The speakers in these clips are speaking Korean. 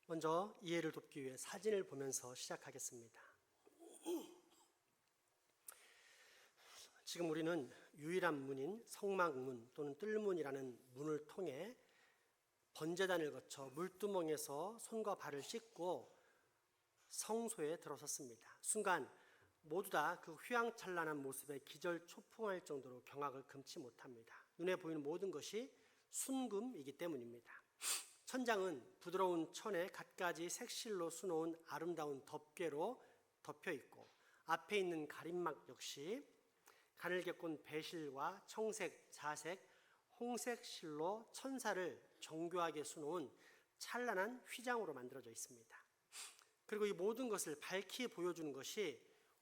먼저 이해를 돕기 위해 사진을 보면서 시작하겠습니다. 지금 우리는 유일한 문인 성막문 또는 뜰문이라는 문을 통해 번제단을 거쳐 물두멍에서 손과 발을 씻고 성소에 들어섰습니다. 순간 모두 다 그 휘황찬란한 모습에 기절초풍할 정도로 경악을 금치 못합니다. 눈에 보이는 모든 것이 순금이기 때문입니다. 천장은 부드러운 천에 갖가지 색실로 수놓은 아름다운 덮개로 덮여 있고, 앞에 있는 가림막 역시 가늘게 꼰 배실과 청색, 자색, 홍색 실로 천사를 정교하게 수놓은 찬란한 휘장으로 만들어져 있습니다. 그리고 이 모든 것을 밝히 보여주는 것이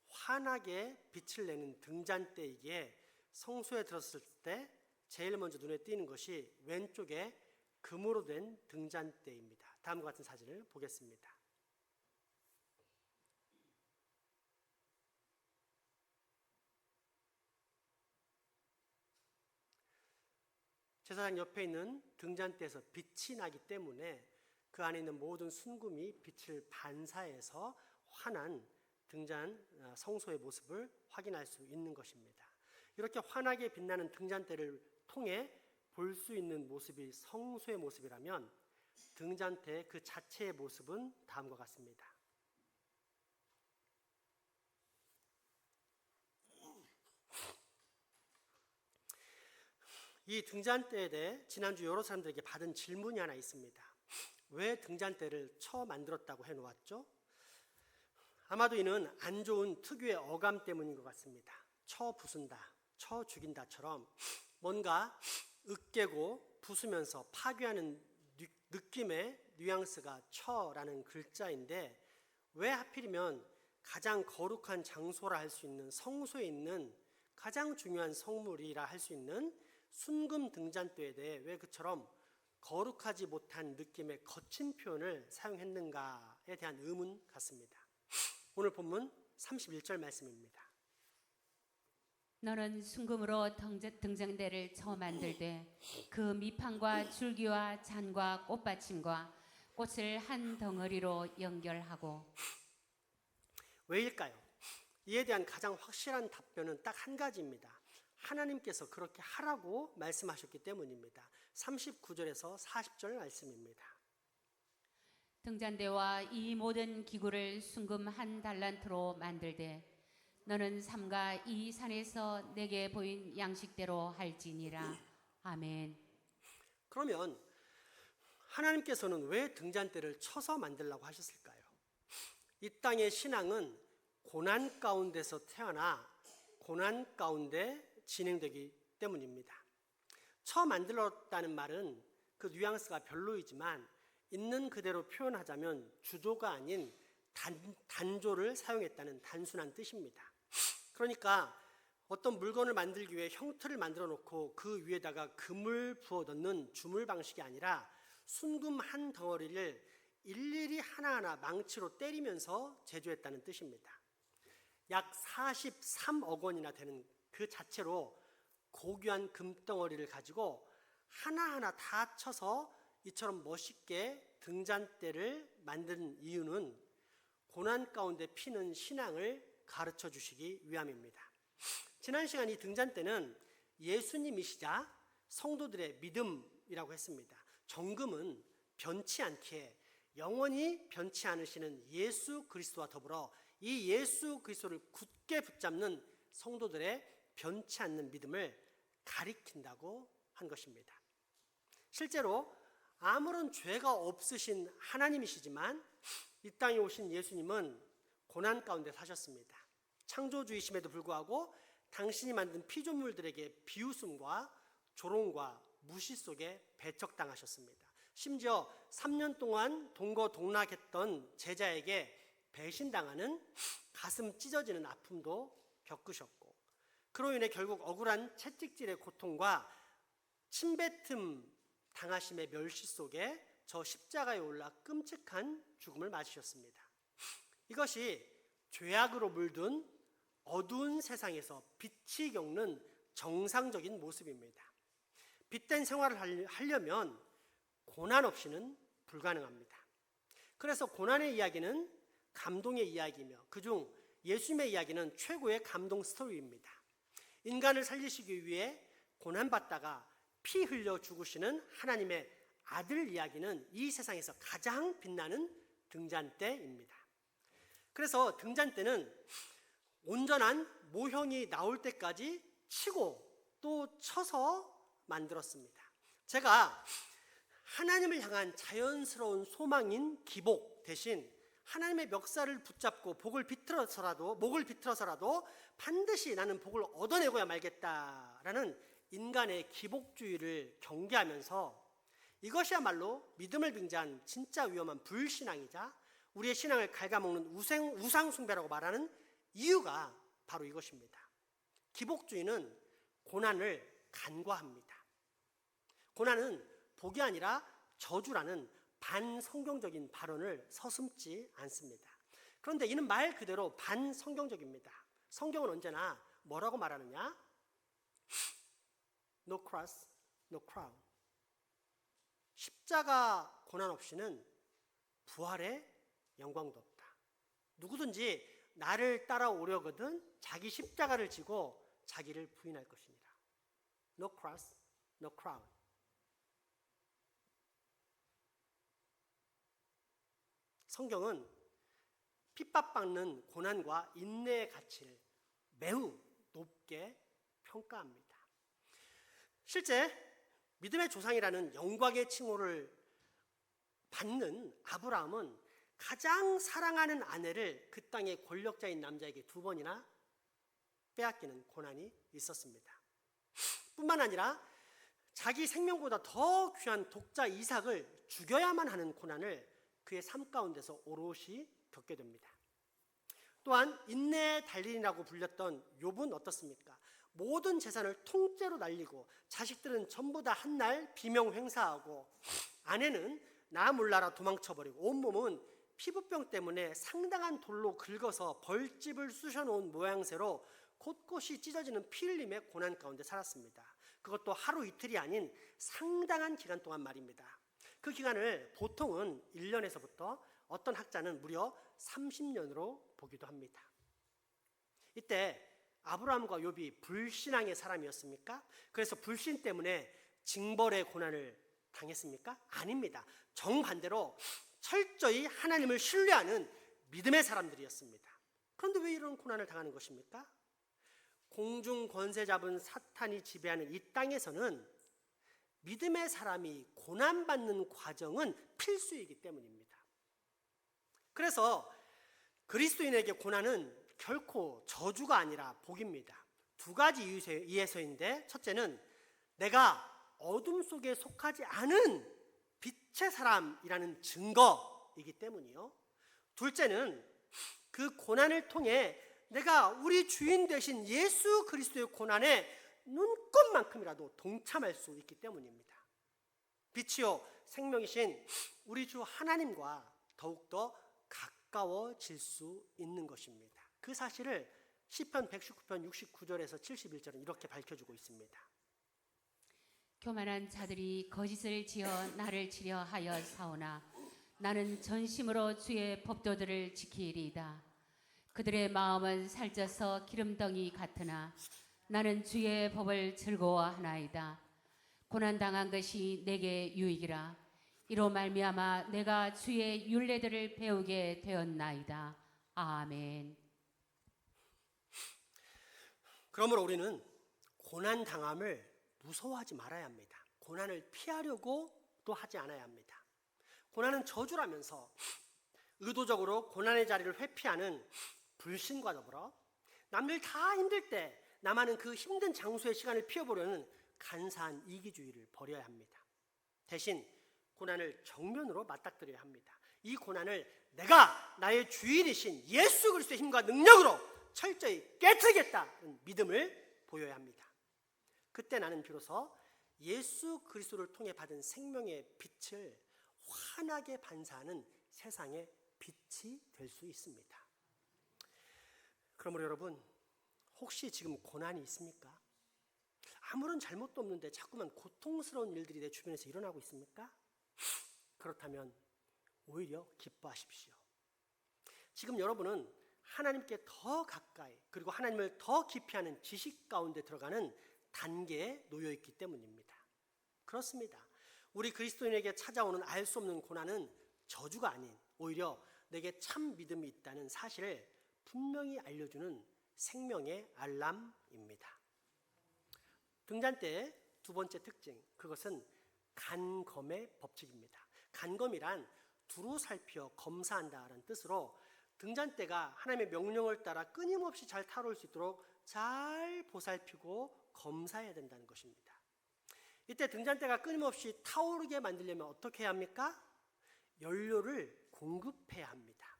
환하게 빛을 내는 등잔대이기에 성소에 들었을 때 제일 먼저 눈에 띄는 것이 왼쪽에 금으로 된 등잔대입니다. 다음과 같은 사진을 보겠습니다. 제사장 옆에 있는 등잔대에서 빛이 나기 때문에 그 안에 있는 모든 순금이 빛을 반사해서 환한 성소의 모습을 확인할 수 있는 것입니다. 이렇게 환하게 빛나는 등잔대를 통해 볼 수 있는 모습이 성소의 모습이라면 등잔대 그 자체의 모습은 다음과 같습니다. 이 등잔대에 대해 지난주 여러 사람들에게 받은 질문이 하나 있습니다. 왜 등잔대를 처 만들었다고 해놓았죠? 아마도 이는 안 좋은 특유의 어감 때문인 것 같습니다. 처 부순다, 처 죽인다처럼 뭔가 으깨고 부수면서 파괴하는 느낌의 뉘앙스가 처라는 글자인데, 왜 하필이면 가장 거룩한 장소라 할 수 있는 성소에 있는 가장 중요한 성물이라 할 수 있는 순금 등잔대에 대해 왜 그처럼 거룩하지 못한 느낌의 거친 표현을 사용했는가에 대한 의문 같습니다. 오늘 본문 31절 말씀입니다. 너는 순금으로 등잔대를 처 만들되 그 밑판과 줄기와 잔과 꽃받침과 꽃을 한 덩어리로 연결하고. 왜일까요? 이에 대한 가장 확실한 답변은 딱 한 가지입니다. 하나님께서 그렇게 하라고 말씀하셨기 때문입니다. 39절에서 40절 말씀입니다. 등잔대와 이 모든 기구를 순금 한 달란트로 만들되 너는 삼가 이 산에서 내게 보인 양식대로 할지니라. 아멘. 그러면 하나님께서는 왜 등잔대를 쳐서 만들라고 하셨을까요? 이 땅의 신앙은 고난 가운데서 태어나 고난 가운데 진행되기 때문입니다. 처 만들었다는 말은 그 뉘앙스가 별로이지만 있는 그대로 표현하자면 주조가 아닌 단조를 사용했다는 단순한 뜻입니다. 그러니까 어떤 물건을 만들기 위해 형틀을 만들어 놓고 그 위에다가 금을 부어 넣는 주물 방식이 아니라 순금 한 덩어리를 일일이 하나하나 망치로 때리면서 제조했다는 뜻입니다. 약 43억 원이나 되는 그 자체로 고귀한 금덩어리를 가지고 하나하나 다 쳐서 이처럼 멋있게 등잔대를 만든 이유는 고난 가운데 피는 신앙을 가르쳐 주시기 위함입니다. 지난 시간 이 등잔대는 예수님이시자 성도들의 믿음이라고 했습니다. 정금은 변치 않기에 영원히 변치 않으시는 예수 그리스도와 더불어 이 예수 그리스도를 굳게 붙잡는 성도들의 변치 않는 믿음을 가리킨다고 한 것입니다. 실제로 아무런 죄가 없으신 하나님이시지만 이 땅에 오신 예수님은 고난 가운데 사셨습니다. 창조주이심에도 불구하고 당신이 만든 피조물들에게 비웃음과 조롱과 무시 속에 배척당하셨습니다. 심지어 3년 동안 동거동락했던 제자에게 배신당하는 가슴 찢어지는 아픔도 겪으셨고, 그로 인해 결국 억울한 채찍질의 고통과 침뱉음 당하심의 멸시 속에 저 십자가에 올라 끔찍한 죽음을 맞으셨습니다. 이것이 죄악으로 물든 어두운 세상에서 빛이 겪는 정상적인 모습입니다. 빛된 생활을 하려면 고난 없이는 불가능합니다. 그래서 고난의 이야기는 감동의 이야기이며 그중 예수님의 이야기는 최고의 감동 스토리입니다. 인간을 살리시기 위해 고난받다가 피 흘려 죽으시는 하나님의 아들 이야기는 이 세상에서 가장 빛나는 등잔대입니다. 그래서 등잔대는 온전한 모형이 나올 때까지 치고 또 쳐서 만들었습니다. 제가 하나님을 향한 자연스러운 소망인 기복 대신 하나님의 멱살을 붙잡고 목을 비틀어서라도 반드시 나는 복을 얻어내고야 말겠다라는 인간의 기복주의를 경계하면서 이것이야말로 믿음을 빙자한 진짜 위험한 불신앙이자 우리의 신앙을 갉아먹는 우상숭배라고 말하는 이유가 바로 이것입니다. 기복주의는 고난을 간과합니다. 고난은 복이 아니라 저주라는 반성경적인 발언을 서슴지 않습니다. 그런데 이는 말 그대로 반성경적입니다. 성경은 언제나 뭐라고 말하느냐? No cross, no crown. 십자가 고난 없이는 부활의 영광도 없다. 누구든지 나를 따라오려거든 자기 십자가를 지고 자기를 부인할 것이니라. No cross, no crown. 성경은 핍박받는 고난과 인내의 가치를 매우 높게 평가합니다. 실제 믿음의 조상이라는 영광의 칭호를 받는 아브라함은 가장 사랑하는 아내를 그 땅의 권력자인 남자에게 2번이나 빼앗기는 고난이 있었습니다. 뿐만 아니라 자기 생명보다 더 귀한 독자 이삭을 죽여야만 하는 고난을 그의 삶 가운데서 오롯이 겪게 됩니다. 또한 인내의 달인이라고 불렸던 욥은 어떻습니까? 모든 재산을 통째로 날리고 자식들은 전부 다 한날 비명횡사하고 아내는 나 몰라라 도망쳐버리고 온몸은 피부병 때문에 상당한 돌로 긁어서 벌집을 쑤셔놓은 모양새로 곳곳이 찢어지는 피 흘림의 고난 가운데 살았습니다. 그것도 하루 이틀이 아닌 상당한 기간 동안 말입니다. 그 기간을 보통은 1년에서부터 어떤 학자는 무려 30년으로 보기도 합니다. 이때 아브라함과 욥이 불신앙의 사람이었습니까? 그래서 불신 때문에 징벌의 고난을 당했습니까? 아닙니다. 정반대로 철저히 하나님을 신뢰하는 믿음의 사람들이었습니다. 그런데 왜 이런 고난을 당하는 것입니까? 공중 권세 잡은 사탄이 지배하는 이 땅에서는 믿음의 사람이 고난받는 과정은 필수이기 때문입니다. 그래서 그리스도인에게 고난은 결코 저주가 아니라 복입니다. 2가지 이유에서인데, 첫째는 내가 어둠 속에 속하지 않은 빛의 사람이라는 증거이기 때문이요. 둘째는 그 고난을 통해 내가 우리 주인 되신 예수 그리스도의 고난에 눈꼽만큼이라도 동참할 수 있기 때문입니다. 빛이요 생명이신 우리 주 하나님과 더욱더 가까워질 수 있는 것입니다. 그 사실을 시편 119편 69절에서 71절은 이렇게 밝혀주고 있습니다. 교만한 자들이 거짓을 지어 나를 치려 하여 사오나 나는 전심으로 주의 법도들을 지키리이다. 그들의 마음은 살쪄서 기름덩이 같으나 나는 주의 법을 즐거워하나이다. 고난당한 것이 내게 유익이라. 이로 말미암아 내가 주의 율례들을 배우게 되었나이다. 아멘. 그러므로 우리는 고난당함을 무서워하지 말아야 합니다. 고난을 피하려고도 하지 않아야 합니다. 고난은 저주라면서 의도적으로 고난의 자리를 회피하는 불신과 더불어 남들 다 힘들 때 나만은 그 힘든 장소의 시간을 피워보려는 간사한 이기주의를 버려야 합니다. 대신 고난을 정면으로 맞닥뜨려야 합니다. 이 고난을 내가 나의 주인이신 예수 그리스도의 힘과 능력으로 철저히 깨뜨리겠다는 믿음을 보여야 합니다. 그때 나는 비로소 예수 그리스도를 통해 받은 생명의 빛을 환하게 반사하는 세상의 빛이 될 수 있습니다. 그러므로 여러분, 혹시 지금 고난이 있습니까? 아무런 잘못도 없는데 자꾸만 고통스러운 일들이 내 주변에서 일어나고 있습니까? 그렇다면 오히려 기뻐하십시오. 지금 여러분은 하나님께 더 가까이 그리고 하나님을 더 깊이 하는 지식 가운데 들어가는 단계에 놓여 있기 때문입니다. 그렇습니다. 우리 그리스도인에게 찾아오는 알 수 없는 고난은 저주가 아닌 오히려 내게 참 믿음이 있다는 사실을 분명히 알려주는 생명의 알람입니다. 등잔대의 두 번째 특징, 그것은 간검의 법칙입니다. 간검이란 두루 살피어 검사한다라는 뜻으로 등잔대가 하나님의 명령을 따라 끊임없이 잘 타오를 수 있도록 잘 보살피고 검사해야 된다는 것입니다. 이때 등잔대가 끊임없이 타오르게 만들려면 어떻게 해야 합니까? 연료를 공급해야 합니다.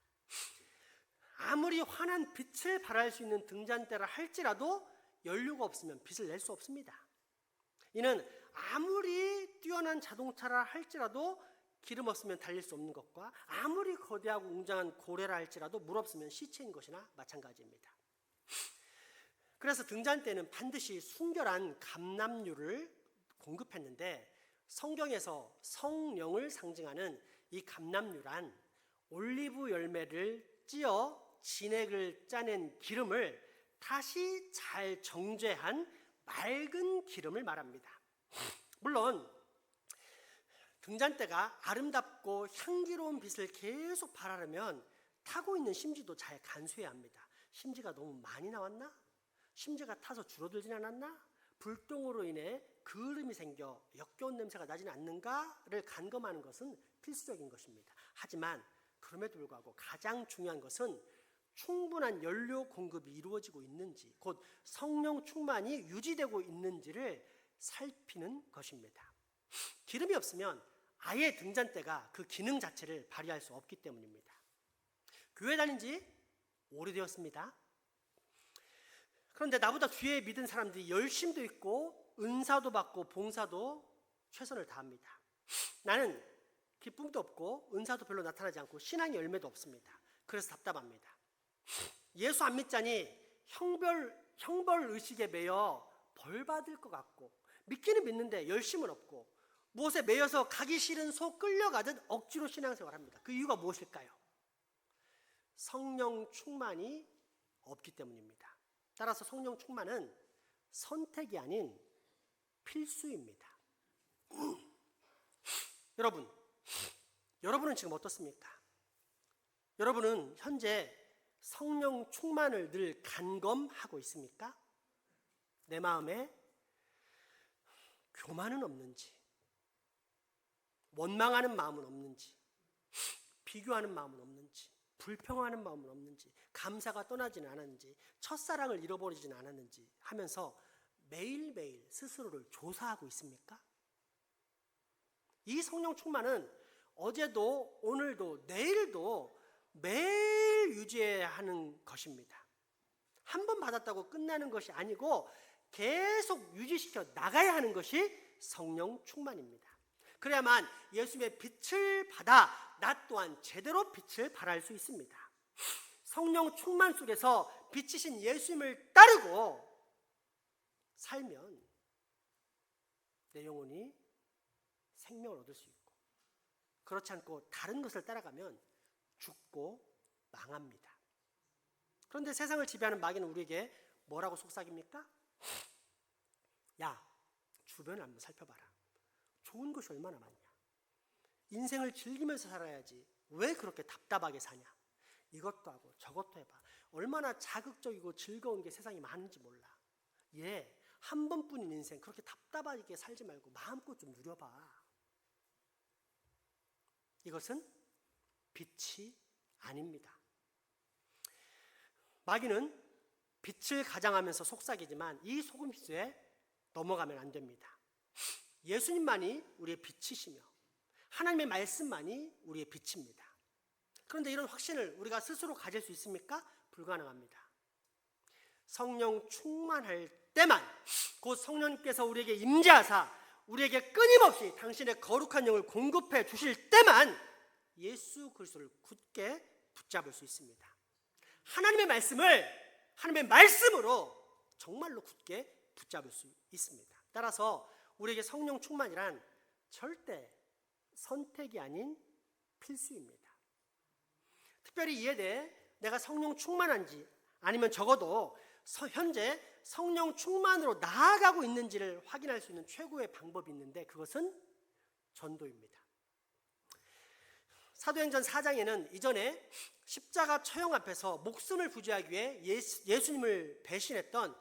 아무리 환한 빛을 발할 수 있는 등잔대라 할지라도 연료가 없으면 빛을 낼 수 없습니다. 이는 아무리 뛰어난 자동차라 할지라도 기름 없으면 달릴 수 없는 것과 아무리 거대하고 웅장한 고래라 할지라도 물 없으면 시체인 것이나 마찬가지입니다. 그래서 등잔대는 반드시 순결한 감람유를 공급했는데 성경에서 성령을 상징하는 이 감람유란 올리브 열매를 찧어 진액을 짜낸 기름을 다시 잘 정제한 맑은 기름을 말합니다. 물론 등잔대가 아름답고 향기로운 빛을 계속 발하려면 타고 있는 심지도 잘 간수해야 합니다. 심지가 너무 많이 나왔나? 심지가 타서 줄어들진 않았나? 불똥으로 인해 그을음이 생겨 역겨운 냄새가 나지는 않는가를 간검하는 것은 필수적인 것입니다. 하지만 그럼에도 불구하고 가장 중요한 것은 충분한 연료 공급이 이루어지고 있는지, 곧 성령 충만이 유지되고 있는지를 살피는 것입니다. 기름이 없으면 아예 등잔대가 그 기능 자체를 발휘할 수 없기 때문입니다. 교회 다닌 지 오래되었습니다. 그런데 나보다 뒤에 믿은 사람들이 열심도 있고 은사도 받고 봉사도 최선을 다합니다. 나는 기쁨도 없고 은사도 별로 나타나지 않고 신앙의 열매도 없습니다. 그래서 답답합니다. 예수 안 믿자니 형벌 의식에 매여 벌 받을 것 같고 믿기는 믿는데 열심은 없고 무엇에 매여서 가기 싫은 소 끌려가듯 억지로 신앙생활을 합니다. 그 이유가 무엇일까요? 성령 충만이 없기 때문입니다. 따라서 성령 충만은 선택이 아닌 필수입니다. 여러분은 지금 어떻습니까? 여러분은 현재 성령 충만을 늘 간검하고 있습니까? 내 마음에 교만은 없는지, 원망하는 마음은 없는지, 비교하는 마음은 없는지, 불평하는 마음은 없는지, 감사가 떠나지는 않았는지, 첫사랑을 잃어버리지는 않았는지 하면서 매일매일 스스로를 조사하고 있습니까? 이 성령 충만은 어제도 오늘도 내일도 매일 유지해야 하는 것입니다. 한 번 받았다고 끝나는 것이 아니고 계속 유지시켜 나가야 하는 것이 성령 충만입니다. 그래야만 예수님의 빛을 받아 나 또한 제대로 빛을 발할 수 있습니다. 성령 충만 속에서 빛이신 예수님을 따르고 살면 내 영혼이 생명을 얻을 수 있고, 그렇지 않고 다른 것을 따라가면 죽고 망합니다. 그런데 세상을 지배하는 마귀는 우리에게 뭐라고 속삭입니까? 야, 주변을 한번 살펴봐라. 좋은 것이 얼마나 많냐. 인생을 즐기면서 살아야지 왜 그렇게 답답하게 사냐. 이것도 하고 저것도 해봐. 얼마나 자극적이고 즐거운 게 세상에 많은지 몰라. 한 번뿐인 인생 그렇게 답답하게 살지 말고 마음껏 좀 누려봐. 이것은 빛이 아닙니다. 마귀는 빛을 가장하면서 속삭이지만 이 속임수에 넘어가면 안 됩니다. 예수님만이 우리의 빛이시며 하나님의 말씀만이 우리의 빛입니다. 그런데 이런 확신을 우리가 스스로 가질 수 있습니까? 불가능합니다. 성령 충만할 때만, 곧 성령님께서 우리에게 임재하사 우리에게 끊임없이 당신의 거룩한 영을 공급해 주실 때만 예수 그리스도를 굳게 붙잡을 수 있습니다. 하나님의 말씀으로 정말로 굳게 붙잡을 수 있습니다. 따라서 우리에게 성령 충만이란 절대 선택이 아닌 필수입니다. 특별히 이에 대해 내가 성령 충만한지 아니면 적어도 현재 성령 충만으로 나아가고 있는지를 확인할 수 있는 최고의 방법이 있는데 그것은 전도입니다. 사도행전 4장에는 이전에 십자가 처형 앞에서 목숨을 부지하기 위해 예수님을 배신했던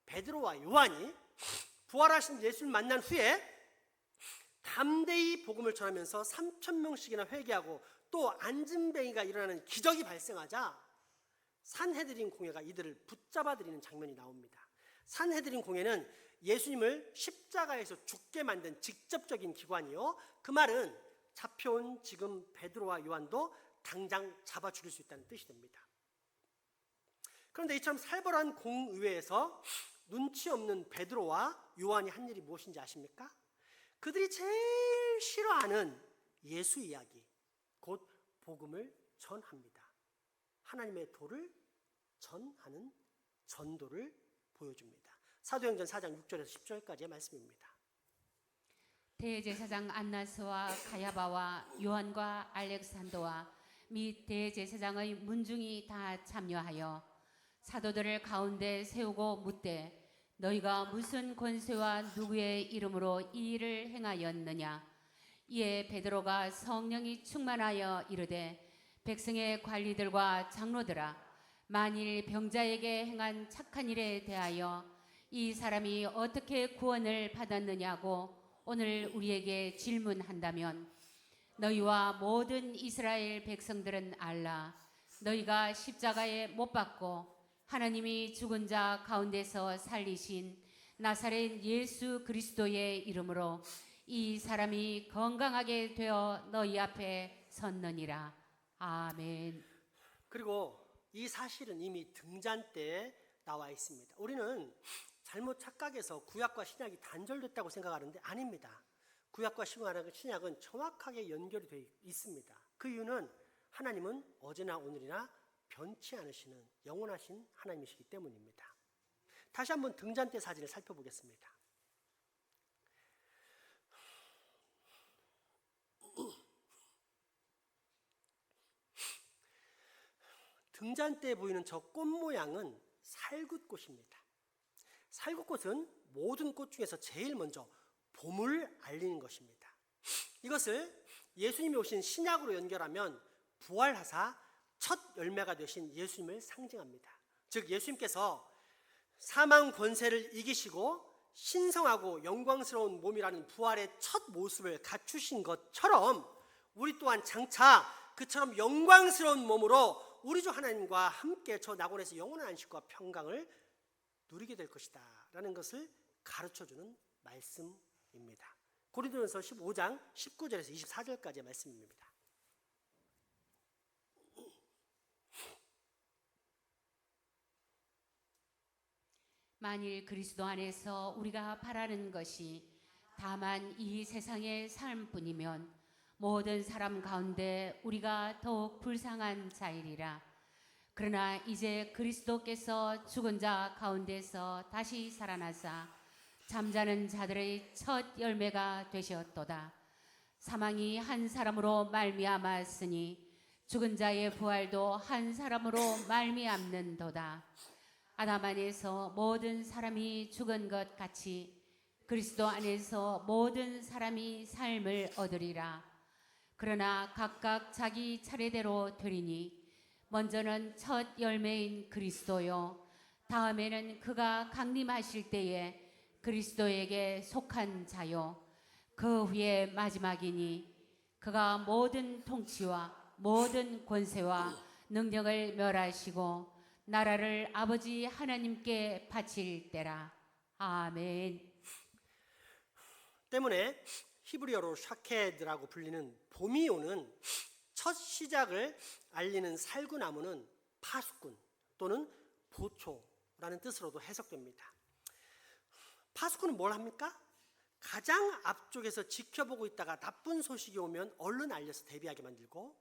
베드로와 요한이 부활하신 예수님을 만난 후에 담대히 복음을 전하면서 3,000명씩이나 회개하고 또 안진뱅이가 일어나는 기적이 발생하자 산헤드린 공회가 이들을 붙잡아들이는 장면이 나옵니다. 산헤드린 공회는 예수님을 십자가에서 죽게 만든 직접적인 기관이요, 그 말은 잡혀온 지금 베드로와 요한도 당장 잡아 죽일 수 있다는 뜻이 됩니다. 그런데 이처럼 살벌한 공의회에서 눈치 없는 베드로와 요한이 한 일이 무엇인지 아십니까? 그들이 제일 싫어하는 예수 이야기, 곧 복음을 전합니다. 하나님의 도를 전하는 전도를 보여줍니다. 사도행전 4장 6절에서 10절까지의 말씀입니다. 대제사장 안나스와 가야바와 요한과 알렉산더와 및 대제사장의 문중이 다 참여하여 사도들을 가운데 세우고 묻되 너희가 무슨 권세와 누구의 이름으로 이 일을 행하였느냐. 이에 베드로가 성령이 충만하여 이르되 백성의 관리들과 장로들아, 만일 병자에게 행한 착한 일에 대하여 이 사람이 어떻게 구원을 받았느냐고 오늘 우리에게 질문한다면 너희와 모든 이스라엘 백성들은 알라. 너희가 십자가에 못 박고 하나님이 죽은 자 가운데서 살리신 나사렛 예수 그리스도의 이름으로 이 사람이 건강하게 되어 너희 앞에 섰느니라. 아멘. 그리고 이 사실은 이미 등잔 때에 나와 있습니다. 우리는 잘못 착각해서 구약과 신약이 단절됐다고 생각하는데 아닙니다. 구약과 신약은 정확하게 연결이 되어 있습니다. 그 이유는 하나님은 어제나 오늘이나 변치 않으시는 영원하신 하나님이시기 때문입니다. 다시 한번 등잔대 사진을 살펴보겠습니다. 등잔대에 보이는 저 꽃 모양은 살굿꽃입니다. 살굿꽃은 모든 꽃 중에서 제일 먼저 봄을 알리는 것입니다. 이것을 예수님이 오신 신약으로 연결하면 부활하사 첫 열매가 되신 예수님을 상징합니다. 즉 예수님께서 사망 권세를 이기시고 신성하고 영광스러운 몸이라는 부활의 첫 모습을 갖추신 것처럼 우리 또한 장차 그처럼 영광스러운 몸으로 우리 주 하나님과 함께 저 낙원에서 영원한 안식과 평강을 누리게 될 것이다 라는 것을 가르쳐주는 말씀입니다. 고린도전서 15장 19절에서 24절까지의 말씀입니다. 만일 그리스도 안에서 우리가 바라는 것이 다만 이 세상의 삶뿐이면 모든 사람 가운데 우리가 더욱 불쌍한 자이리라. 그러나 이제 그리스도께서 죽은 자 가운데서 다시 살아나사 잠자는 자들의 첫 열매가 되셨도다. 사망이 한 사람으로 말미암았으니 죽은 자의 부활도 한 사람으로 말미암는도다. 아담 안에서 모든 사람이 죽은 것 같이 그리스도 안에서 모든 사람이 삶을 얻으리라. 그러나 각각 자기 차례대로 되리니 먼저는 첫 열매인 그리스도요, 다음에는 그가 강림하실 때에 그리스도에게 속한 자요, 그 후에 마지막이니 그가 모든 통치와 모든 권세와 능력을 멸하시고 나라를 아버지 하나님께 바칠 때라. 아멘. 때문에 히브리어로 샤케드라고 불리는 봄이 오는 첫 시작을 알리는 살구나무는 파수꾼 또는 보초라는 뜻으로도 해석됩니다. 파수꾼은 뭘 합니까? 가장 앞쪽에서 지켜보고 있다가 나쁜 소식이 오면 얼른 알려서 대비하게 만들고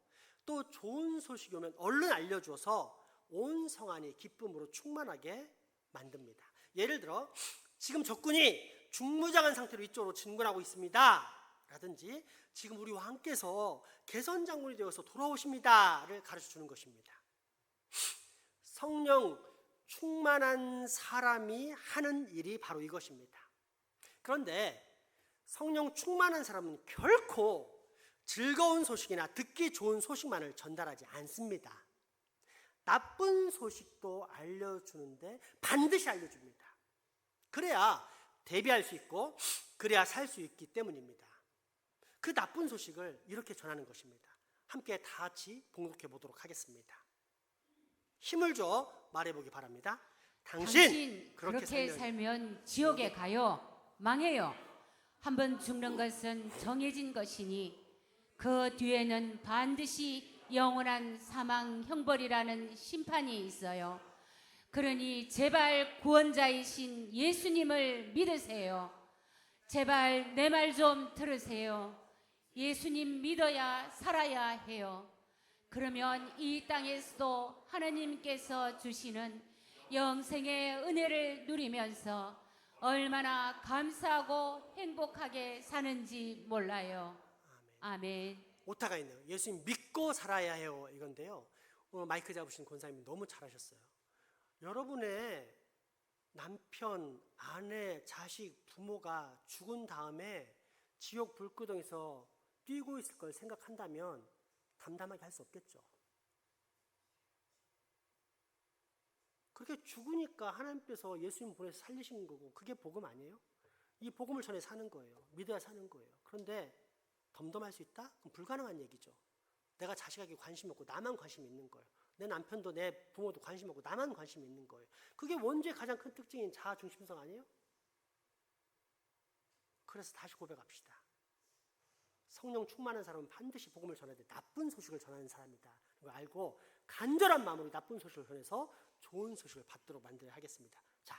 또 좋은 소식이 오면 얼른 알려주어서 온 성안이 기쁨으로 충만하게 만듭니다. 예를 들어 지금 적군이 중무장한 상태로 이쪽으로 진군하고 있습니다. 라든지 지금 우리와 함께서 개선장군이 되어서 돌아오십니다를 가르쳐주는 것입니다. 성령 충만한 사람이 하는 일이 바로 이것입니다. 그런데 성령 충만한 사람은 결코 즐거운 소식이나 듣기 좋은 소식만을 전달하지 않습니다. 나쁜 소식도 알려주는데 반드시 알려줍니다. 그래야 대비할 수 있고 그래야 살 수 있기 때문입니다. 그 나쁜 소식을 이렇게 전하는 것입니다. 함께 다 같이 봉독해 보도록 하겠습니다. 힘을 줘 말해보기 바랍니다. 당신 그렇게 살면 지옥에 가요. 망해요. 한번 죽는 것은 정해진 것이니 그 뒤에는 반드시 영원한 사망 형벌이라는 심판이 있어요. 그러니 제발 구원자이신 예수님을 믿으세요. 제발 내 말 좀 들으세요. 예수님 믿어야 살아야 해요. 그러면 이 땅에서도 하나님께서 주시는 영생의 은혜를 누리면서 얼마나 감사하고 행복하게 사는지 몰라요. 아멘. 오타가 있네요. 예수님 믿고 살아야 해요. 이건데요. 오늘 마이크 잡으신 권사님이 너무 잘하셨어요. 여러분의 남편, 아내, 자식, 부모가 죽은 다음에 지옥 불구덩에서 뛰고 있을 걸 생각한다면 담담하게 할 수 없겠죠. 그렇게 죽으니까 하나님께서 예수님 보내서 살리신 거고 그게 복음 아니에요? 이 복음을 전해 사는 거예요. 믿어야 사는 거예요. 그런데 덤덤할 수 있다? 그럼 불가능한 얘기죠. 내가 자식에게 관심이 없고 나만 관심이 있는 거예요. 내 남편도 내 부모도 관심 없고 나만 관심이 있는 거예요. 그게 원죄의 가장 큰 특징인 자아중심성 아니에요? 그래서 다시 고백합시다. 성령 충만한 사람은 반드시 복음을 전해야 돼. 나쁜 소식을 전하는 사람이다. 이걸 알고 간절한 마음으로 나쁜 소식을 전해서 좋은 소식을 받도록 만들어야 하겠습니다. 자,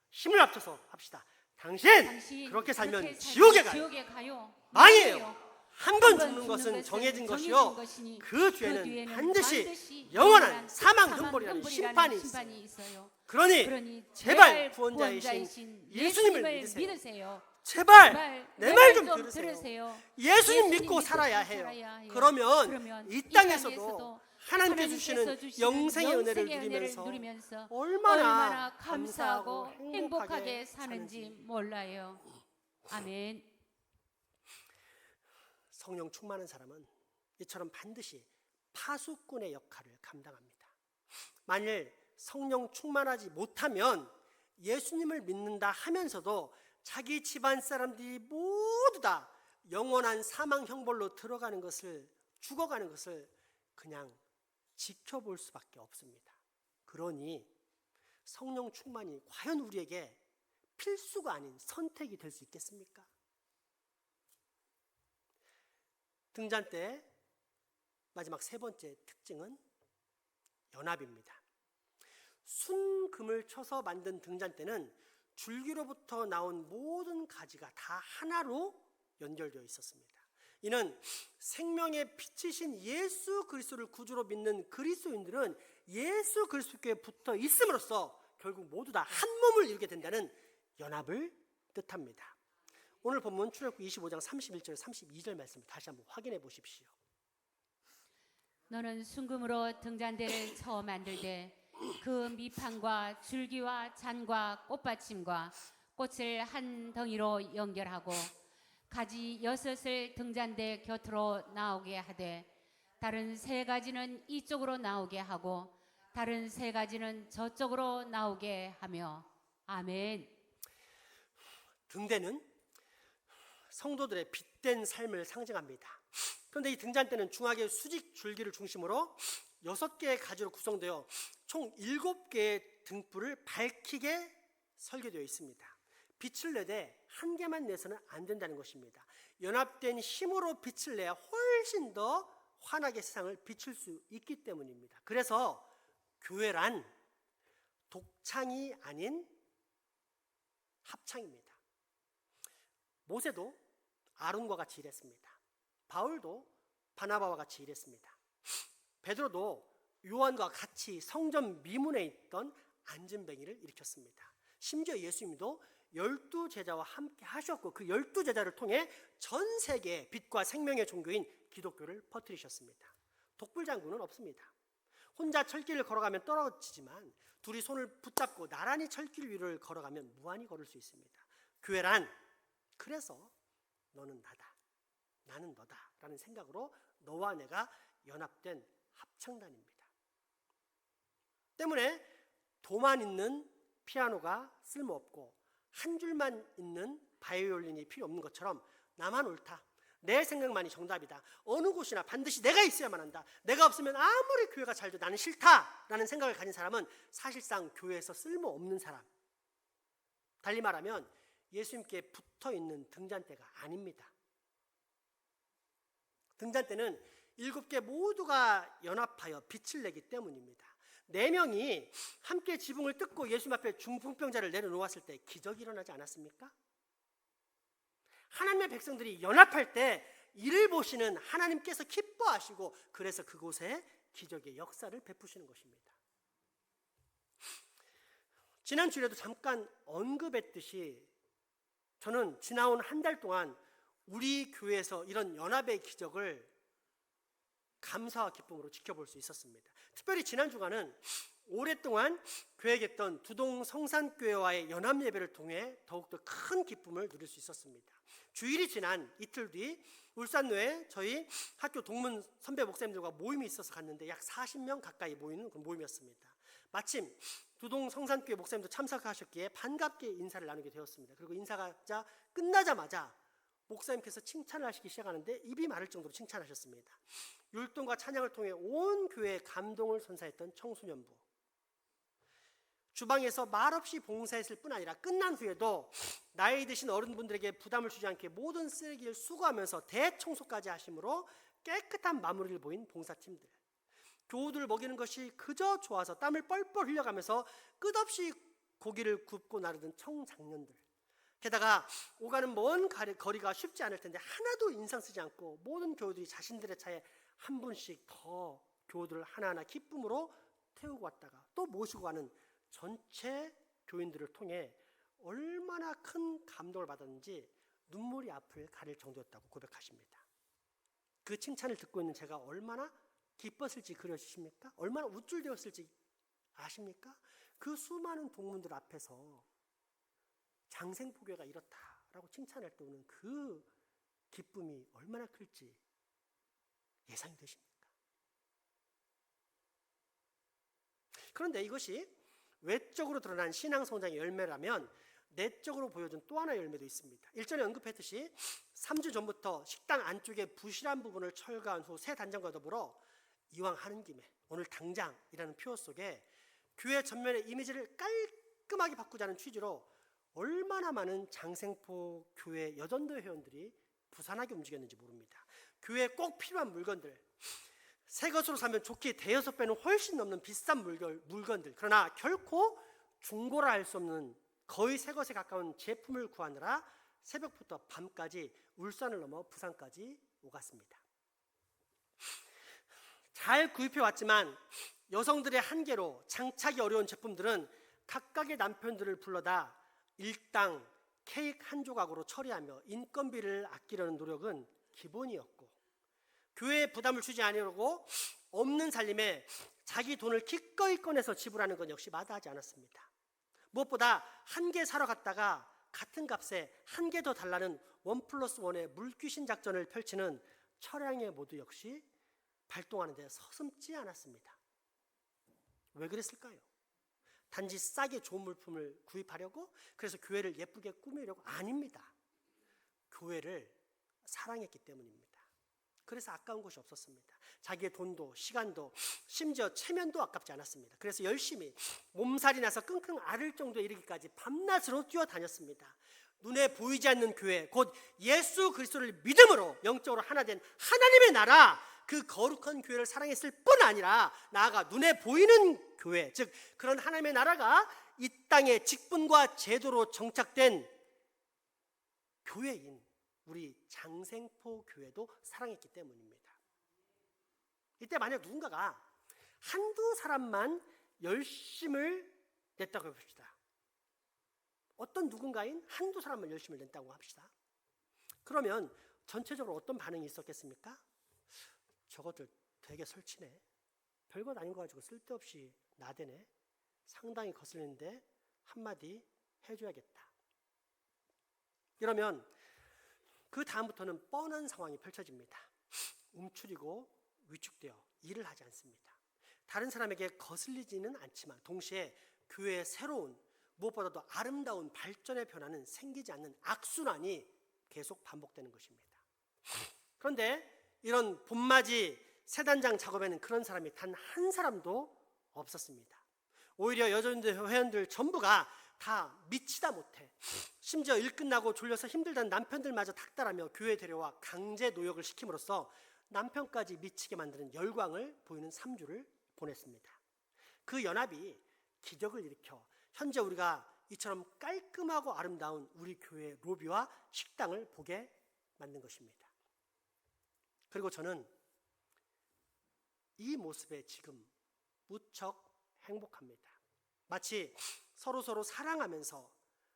힘을 합쳐서 합시다. 당신 그렇게 살면 지옥에 가요. 망해요. 한 번 죽는 것은 정해진 것이요 그 뒤에는 반드시 영원한 사망 형벌이라는 심판이 있어요. 그러니 제발 구원자이신 예수님을 믿으세요. 제발 내 말 좀 들으세요. 예수님 믿고 살아야 해요. 그러면 이 땅에서도 하나님께 주시는 영생의 은혜를 누리면서 얼마나 감사하고 행복하게 사는지 몰라요. 아멘. 성령 충만한 사람은 이처럼 반드시 파수꾼의 역할을 감당합니다. 만일 성령 충만하지 못하면 예수님을 믿는다 하면서도 자기 집안 사람들이 모두 다 영원한 사망 형벌로 들어가는 것을, 죽어가는 것을 그냥 지켜볼 수밖에 없습니다. 그러니 성령 충만이 과연 우리에게 필수가 아닌 선택이 될 수 있겠습니까? 등잔대 마지막 세 번째 특징은 연합입니다. 순금을 쳐서 만든 등잔대는 줄기로부터 나온 모든 가지가 다 하나로 연결되어 있었습니다. 이는 생명의 빛이신 예수 그리스도를 구주로 믿는 그리스도인들은 예수 그리스도께 붙어 있음으로써 결국 모두 다 한 몸을 이루게 된다는 연합을 뜻합니다. 오늘 본문 출애굽기 25장 31절 32절 말씀을 다시 한번 확인해 보십시오. 너는 순금으로 등잔대를 쳐 만들되 그 밑판과 줄기와 잔과 꽃받침과 꽃을 한 덩이로 연결하고 가지 6을 등잔대 곁으로 나오게 하되 다른 3가지는 이쪽으로 나오게 하고 다른 3가지는 저쪽으로 나오게 하며. 아멘. 등대는 성도들의 빛된 삶을 상징합니다. 그런데 이 등잔대는 중앙의 수직 줄기를 중심으로 6개의 가지로 구성되어 총 7개의 등불을 밝히게 설계되어 있습니다. 빛을 내되 한 개만 내서는 안 된다는 것입니다. 연합된 힘으로 빛을 내야 훨씬 더 환하게 세상을 비출 수 있기 때문입니다. 그래서 교회란 독창이 아닌 합창입니다. 모세도 아론과 같이 일했습니다. 바울도 바나바와 같이 일했습니다. 베드로도 요한과 같이 성전 미문에 있던 안진뱅이를 일으켰습니다. 심지어 예수님도 12제자와 함께 하셨고 그 12제자를 통해 전 세계에 빛과 생명의 종교인 기독교를 퍼뜨리셨습니다. 독불장군은 없습니다. 혼자 철길을 걸어가면 떨어지지만 둘이 손을 붙잡고 나란히 철길 위를 걸어가면 무한히 걸을 수 있습니다. 교회란 그래서 너는 나다, 나는 너다 라는 생각으로 너와 내가 연합된 합창단입니다. 때문에 도만 있는 피아노가 쓸모없고 한 줄만 있는 바이올린이 필요 없는 것처럼 나만 옳다, 내 생각만이 정답이다, 어느 곳이나 반드시 내가 있어야만 한다, 내가 없으면 아무리 교회가 잘 돼도 나는 싫다라는 생각을 가진 사람은 사실상 교회에서 쓸모없는 사람, 달리 말하면 예수님께 붙어있는 등잔대가 아닙니다. 등잔대는 7개 모두가 연합하여 빛을 내기 때문입니다. 4명이 함께 지붕을 뜯고 예수님 앞에 중풍병자를 내려놓았을 때 기적이 일어나지 않았습니까? 하나님의 백성들이 연합할 때 이를 보시는 하나님께서 기뻐하시고 그래서 그곳에 기적의 역사를 베푸시는 것입니다. 지난 주일에도 잠깐 언급했듯이 저는 지나온 한 달 동안 우리 교회에서 이런 연합의 기적을 감사와 기쁨으로 지켜볼 수 있었습니다. 특별히 지난 주간은 오랫동안 계획했던 두동 성산교회와의 연합 예배를 통해 더욱더 큰 기쁨을 누릴 수 있었습니다. 주일이 지난 이틀 뒤 울산로에 저희 학교 동문 선배 목사님들과 모임이 있어서 갔는데 약 40명 가까이 모이는 그 모임이었습니다. 마침 두동 성산교회 목사님도 참석하셨기에 반갑게 인사를 나누게 되었습니다. 그리고 인사가 끝나자마자 목사님께서 칭찬을 하시기 시작하는데 입이 마를 정도로 칭찬하셨습니다. 율동과 찬양을 통해 온 교회에 감동을 선사했던 청소년부, 주방에서 말없이 봉사했을 뿐 아니라 끝난 후에도 나이 드신 어른분들에게 부담을 주지 않게 모든 쓰레기를 수거하면서 대청소까지 하심으로 깨끗한 마무리를 보인 봉사팀들, 교우들을 먹이는 것이 그저 좋아서 땀을 뻘뻘 흘려가면서 끝없이 고기를 굽고 나르던 청장년들, 게다가 오가는 먼 거리가 쉽지 않을 텐데 하나도 인상 쓰지 않고 모든 교우들이 자신들의 차에 한 분씩 더 교우들을 하나하나 기쁨으로 태우고 왔다가 또 모시고 가는 전체 교인들을 통해 얼마나 큰 감동을 받았는지 눈물이 앞을 가릴 정도였다고 고백하십니다. 그 칭찬을 듣고 있는 제가 얼마나 기뻤을지 그려지십니까? 얼마나 우쭐대었을지 아십니까? 그 수많은 동문들 앞에서 장생포교가 이렇다라고 칭찬할 때 오는 그 기쁨이 얼마나 클지 예상이 되십니까? 그런데 이것이 외적으로 드러난 신앙 성장의 열매라면 내적으로 보여준 또 하나의 열매도 있습니다. 일전에 언급했듯이 3주 전부터 식당 안쪽에 부실한 부분을 철거한 후 새 단장과 더불어 이왕 하는 김에 오늘 당장이라는 표어 속에 교회 전면의 이미지를 깔끔하게 바꾸자는 취지로 얼마나 많은 장생포 교회 여전도 회원들이 부산하게 움직였는지 모릅니다. 교회에 꼭 필요한 물건들, 새 것으로 사면 좋게 대여섯 배는 훨씬 넘는 비싼 물건들, 그러나 결코 중고라 할 수 없는 거의 새 것에 가까운 제품을 구하느라 새벽부터 밤까지 울산을 넘어 부산까지 오갔습니다. 잘 구입해 왔지만 여성들의 한계로 장착이 어려운 제품들은 각각의 남편들을 불러다 일당 케이크 한 조각으로 처리하며 인건비를 아끼려는 노력은 기본이었고, 교회에 부담을 주지 않으려고 없는 살림에 자기 돈을 기꺼이 꺼내서 지불하는 건 역시 마다하지 않았습니다. 무엇보다 한 개 사러 갔다가 같은 값에 한 개 더 달라는 1+1의 물귀신 작전을 펼치는 처량의 모두 역시 발동하는 데 서슴지 않았습니다. 왜 그랬을까요? 단지 싸게 좋은 물품을 구입하려고, 그래서 교회를 예쁘게 꾸미려고? 아닙니다. 교회를 사랑했기 때문입니다. 그래서 아까운 것이 없었습니다. 자기의 돈도 시간도 심지어 체면도 아깝지 않았습니다. 그래서 열심히 몸살이 나서 끙끙 앓을 정도에 이르기까지 밤낮으로 뛰어다녔습니다. 눈에 보이지 않는 교회, 곧 예수 그리스도를 믿음으로 영적으로 하나 된 하나님의 나라, 그 거룩한 교회를 사랑했을 뿐 아니라 나아가 눈에 보이는 교회, 즉 그런 하나님의 나라가 이 땅에 직분과 제도로 정착된 교회인 우리 장생포 교회도 사랑했기 때문입니다. 이때 만약 누군가가 한두 사람만 열심을 냈다고 해봅시다. 어떤 누군가인 한두 사람만 열심을 냈다고 합시다. 그러면 전체적으로 어떤 반응이 있었겠습니까? 저것들 되게 설치네. 별것 아닌 거 가지고 쓸데없이 나대네. 상당히 거슬리는데 한마디 해줘야겠다. 이러면 그 다음부터는 뻔한 상황이 펼쳐집니다. 움츠리고 위축되어 일을 하지 않습니다. 다른 사람에게 거슬리지는 않지만 동시에 교회의 새로운, 무엇보다도 아름다운 발전의 변화는 생기지 않는 악순환이 계속 반복되는 것입니다. 그런데 이런 봄맞이 새단장 작업에는 그런 사람이 단 한 사람도 없었습니다. 오히려 여전들 회원들 전부가 다 미치다 못해 심지어 일 끝나고 졸려서 힘들다는 남편들마저 닥달하며 교회 데려와 강제 노역을 시킴으로써 남편까지 미치게 만드는 열광을 보이는 3주를 보냈습니다. 그 연합이 기적을 일으켜 현재 우리가 이처럼 깔끔하고 아름다운 우리 교회의 로비와 식당을 보게 만든 것입니다. 그리고 저는 이 모습에 지금 무척 행복합니다. 마치 서로 사랑하면서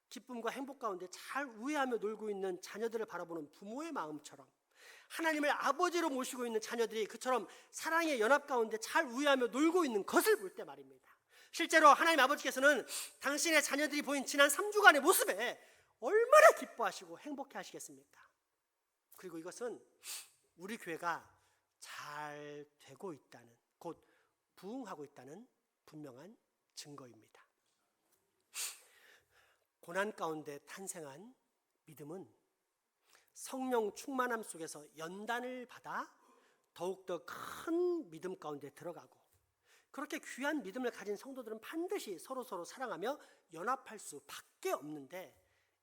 기쁨과 행복 가운데 잘 우애하며 놀고 있는 자녀들을 바라보는 부모의 마음처럼 하나님을 아버지로 모시고 있는 자녀들이 그처럼 사랑의 연합 가운데 잘 우애하며 놀고 있는 것을 볼 때 말입니다. 실제로 하나님 아버지께서는 당신의 자녀들이 보인 지난 3주간의 모습에 얼마나 기뻐하시고 행복해 하시겠습니까? 그리고 이것은 우리 교회가 잘 되고 있다는, 곧 부흥하고 있다는 분명한 증거입니다. 고난 가운데 탄생한 믿음은 성령 충만함 속에서 연단을 받아 더욱더 큰 믿음 가운데 들어가고, 그렇게 귀한 믿음을 가진 성도들은 반드시 서로 사랑하며 연합할 수밖에 없는데,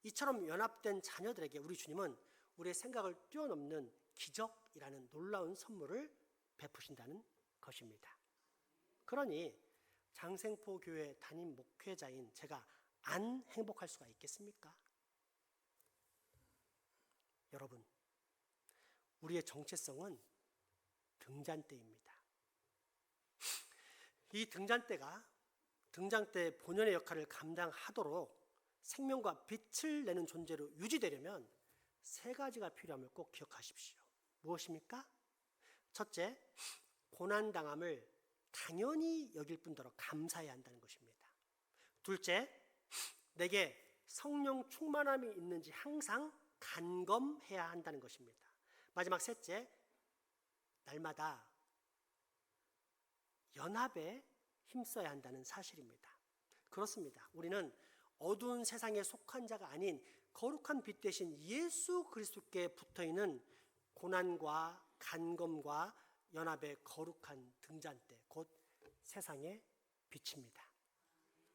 이처럼 연합된 자녀들에게 우리 주님은 우리의 생각을 뛰어넘는 기적이라는 놀라운 선물을 베푸신다는 것입니다. 그러니 장생포 교회 담임 목회자인 제가 안 행복할 수가 있겠습니까? 여러분, 우리의 정체성은 등잔대입니다. 이 등잔대가 등잔대 본연의 역할을 감당하도록 생명과 빛을 내는 존재로 유지되려면 세 가지가 필요함을 꼭 기억하십시오. 무엇입니까? 첫째, 고난당함을 당연히 여길 뿐더러 감사해야 한다는 것입니다. 둘째, 내게 성령 충만함이 있는지 항상 간검해야 한다는 것입니다. 마지막 셋째, 날마다 연합에 힘써야 한다는 사실입니다. 그렇습니다. 우리는 어두운 세상에 속한 자가 아닌 거룩한 빛 대신 예수 그리스도께 붙어있는 고난과 간검과 연합의 거룩한 등잔대, 곧 세상의 빛입니다.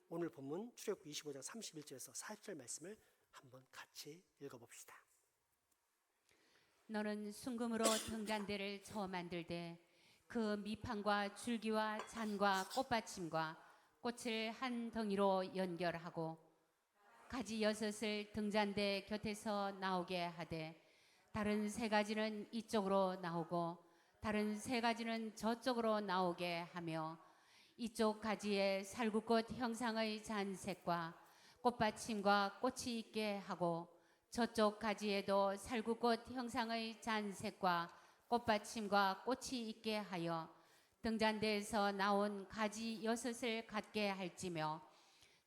오늘 본문 출애굽기 25장 31절에서 40절 말씀을 한번 같이 읽어봅시다. 너는 순금으로 등잔대를 쳐 만들되 그 밑판과 줄기와 잔과 꽃받침과 꽃을 한 덩이로 연결하고 가지 6을 등잔대 곁에서 나오게 하되 다른 3가지는 이쪽으로 나오고 다른 3가지는 저쪽으로 나오게 하며 이쪽 가지에 살구꽃 형상의 잔색과 꽃받침과 꽃이 있게 하고 저쪽 가지에도 살구꽃 형상의 잔색과 꽃받침과 꽃이 있게 하여 등잔대에서 나온 가지 6을 갖게 할지며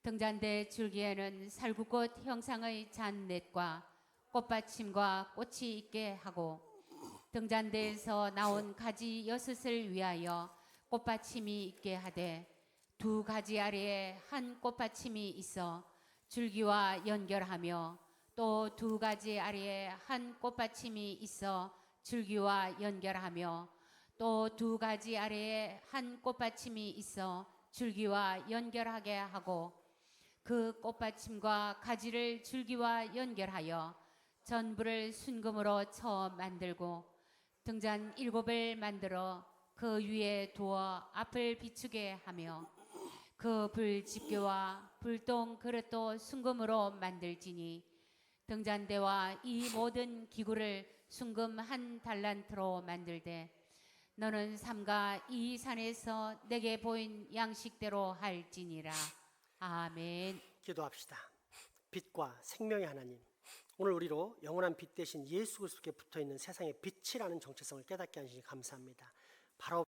등잔대 줄기에는 살구꽃 형상의 잔넷과 꽃받침과 꽃이 있게 하고 등잔대에서 나온 가지 6을 위하여 꽃받침이 있게 하되 2가지 아래에 한 꽃받침이 있어 줄기와 연결하며 또 2가지 아래에 한 꽃받침이 있어 줄기와 연결하며 또 2가지 아래에 한 꽃받침이 있어 줄기와 연결하게 하고 그 꽃받침과 가지를 줄기와 연결하여 전부를 순금으로 쳐 만들고 등잔 7을 만들어 그 위에 두어 앞을 비추게 하며 그 불집게와 불똥 그릇도 순금으로 만들지니 등잔대와 이 모든 기구를 순금 1달란트로 만들되 너는 삼가 이 산에서 내게 보인 양식대로 할지니라. 아멘. 기도합시다. 빛과 생명의 하나님, 오늘 우리로 영원한 빛 대신 예수 그리스도께 붙어있는 세상의 빛이라는 정체성을 깨닫게 하시니 감사합니다. 바로